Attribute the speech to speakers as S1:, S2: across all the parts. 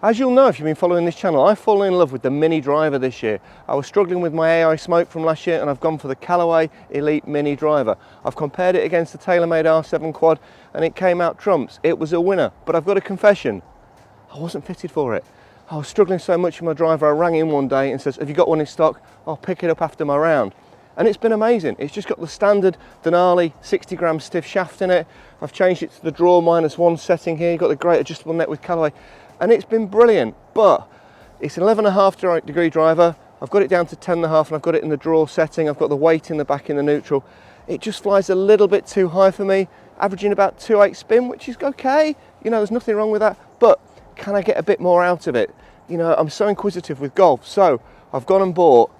S1: As you'll know if you've been following this channel, I've fallen in love with the Mini driver this year. I was struggling with my AI Smoke from last year and I've gone for the Callaway Elite Mini driver. I've compared it against the TaylorMade R7 Quad and it came out trumps. It was a winner, but I've got a confession. I wasn't fitted for it. I was struggling so much with my driver, I rang in one day and says, have you got one in stock? I'll pick it up after my round. And it's been amazing. It's just got the standard Denali 60 gram stiff shaft in it. I've changed it to the draw -1 setting here. You've got the great adjustable neck with Callaway. And it's been brilliant, but it's an 11.5 degree driver. I've got it down to 10.5 and I've got it in the draw setting. I've got the weight in the back in the neutral. It just flies a little bit too high for me, averaging about 2.8 spin, which is okay. You know, there's nothing wrong with that, but can I get a bit more out of it? You know, I'm so inquisitive with golf, so I've gone and bought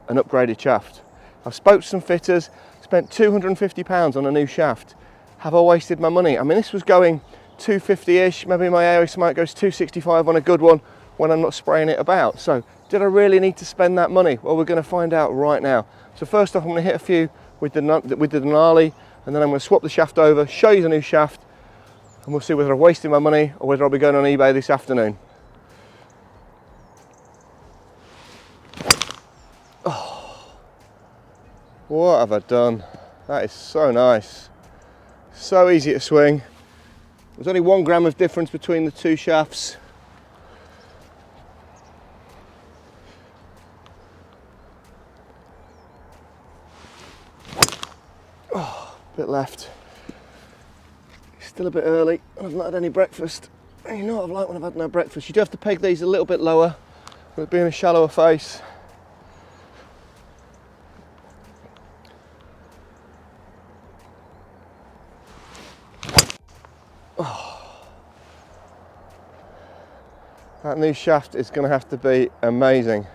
S1: an upgraded shaft. I've spoke to some fitters, spent £250 on a new shaft. Have I wasted my money? I mean, this was going 250-ish, maybe my AI Smoke goes 265 on a good one when I'm not spraying it about. So did I really need to spend that money? Well, we're going to find out right now. So first off, I'm going to hit a few with the Denali, and then I'm going to swap the shaft over, show you the new shaft, and we'll see whether I've wasted my money or whether I'll be going on eBay this afternoon. Oh, what have I done? That is so nice. So easy to swing. There's only 1 gram of difference between the two shafts. Oh, a bit left. It's still a bit early. I've not had any breakfast. You know what I've like when I've had no breakfast. You do have to peg these a little bit lower with it being a shallower face. That new shaft is going to have to be amazing.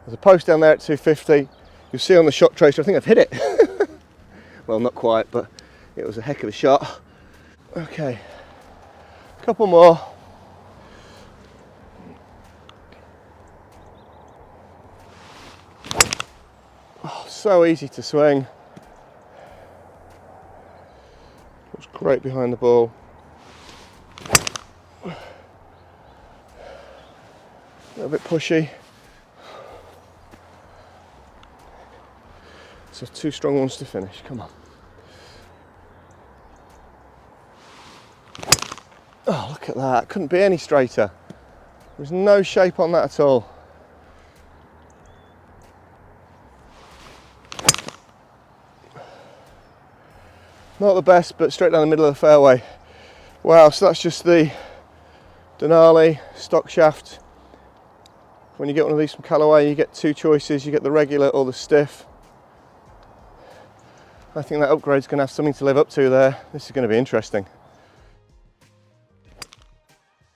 S1: There's a post down there at 250. You'll see on the shot tracer, I think I've hit it. Well, not quite, but it was a heck of a shot. Okay, a couple more. Oh, so easy to swing. Looks great behind the ball. A little bit pushy. So 2 strong ones to finish, come on. Oh, look at that, couldn't be any straighter. There's no shape on that at all. Not the best, but straight down the middle of the fairway. Wow, so that's just the Denali stock shaft. When you get one of these from Callaway, you get 2 choices. You get the regular or the stiff. I think that upgrade's going to have something to live up to there. This is going to be interesting.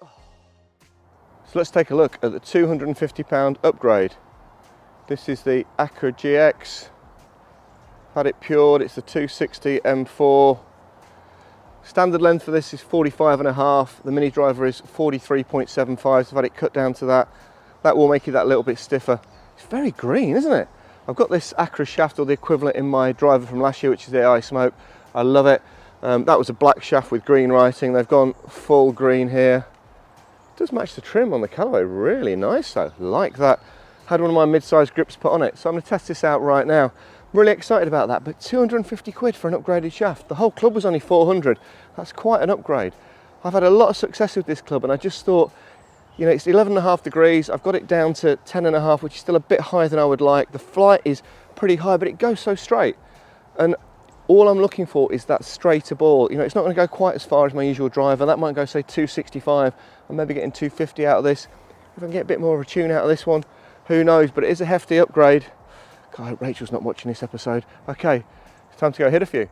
S1: So let's take a look at the £250 upgrade. This is the Acura GX. I've had it pured. It's the 260 M4. Standard length for this is 45.5. The Mini driver is 43.75. So I've had it cut down to that. That will make it that little bit stiffer. It's very green, isn't it? I've got this Acura shaft or the equivalent in my driver from last year, which is the AI Smoke. I love it. That was a black shaft with green writing. They've gone full green here. It does match the trim on the Callaway really nice though. Like that. Had one of my mid-sized grips put on it. So I'm going to test this out right now. Really excited about that, but 250 quid for an upgraded shaft. The whole club was only 400. That's quite an upgrade. I've had a lot of success with this club and I just thought, you know, it's 11.5 degrees. I've got it down to 10.5, which is still a bit higher than I would like. The flight is pretty high, but it goes so straight. And all I'm looking for is that straighter ball. You know, it's not going to go quite as far as my usual driver. That might go, say, 265. I'm maybe getting 250 out of this. If I can get a bit more of a tune out of this one, who knows? But it is a hefty upgrade. God, I hope Rachel's not watching this episode. Okay, it's time to go hit a few.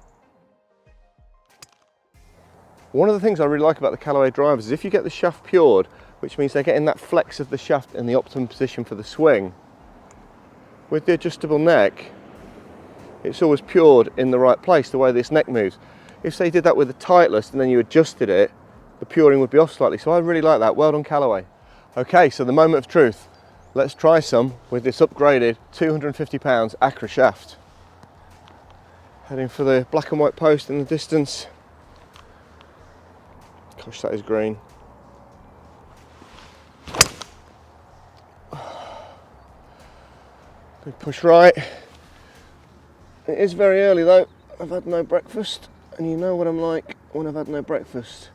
S1: One of the things I really like about the Callaway drivers is if you get the shaft pured, which means they're getting that flex of the shaft in the optimum position for the swing. With the adjustable neck, it's always pured in the right place, the way this neck moves. If they did that with the Titleist and then you adjusted it, the puring would be off slightly. So I really like that. Well done, Callaway. Okay, so the moment of truth. Let's try some with this upgraded £250 Acura shaft. Heading for the black and white post in the distance. Gosh, that is green. We push right. It is very early though. I've had no breakfast, and you know what I'm like when I've had no breakfast.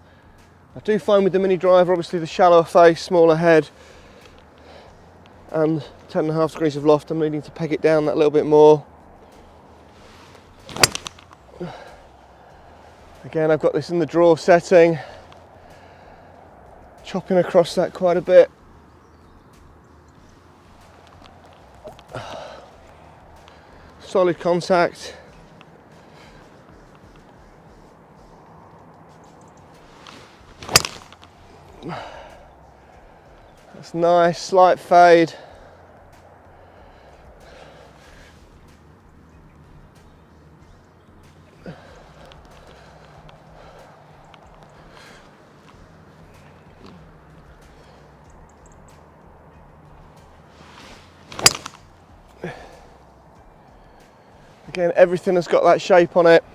S1: I do find with the Mini Driver, obviously the shallower face, smaller head, and 10.5 degrees of loft, I'm needing to peg it down that little bit more. Again, I've got this in the draw setting, chopping across that quite a bit. Solid contact. That's nice, slight fade. Again, everything has got that shape on it.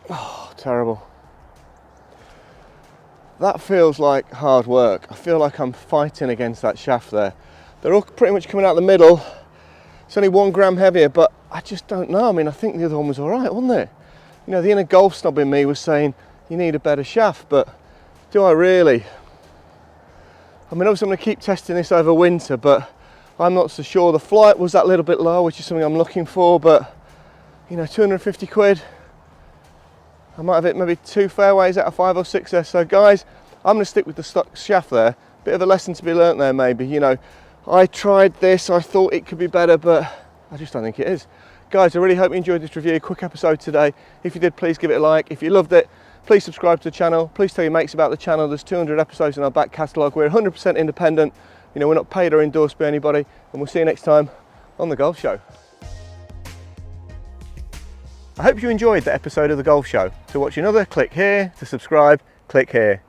S1: Oh, terrible. That feels like hard work. I feel like I'm fighting against that shaft there. They're all pretty much coming out the middle. It's only 1 gram heavier, but I just don't know. I mean, I think the other one was all right, wasn't it? You know, the inner golf snob in me was saying, you need a better shaft, but do I really? I mean, obviously I'm going to keep testing this over winter, but I'm not so sure. The flight was that little bit low, which is something I'm looking for, but, you know, 250 quid. I might have hit maybe 2 fairways out of 5 or 6 there. So guys, I'm going to stick with the stock shaft there. Bit of a lesson to be learnt there maybe. You know, I tried this, I thought it could be better, but I just don't think it is. Guys, I really hope you enjoyed this review. Quick episode today. If you did, please give it a like. If you loved it, please subscribe to the channel. Please tell your mates about the channel. There's 200 episodes in our back catalogue. We're 100% independent. You know, we're not paid or endorsed by anybody. And we'll see you next time on The Golf Show. I hope you enjoyed the episode of The Golf Show. To watch another, click here. To subscribe, click here.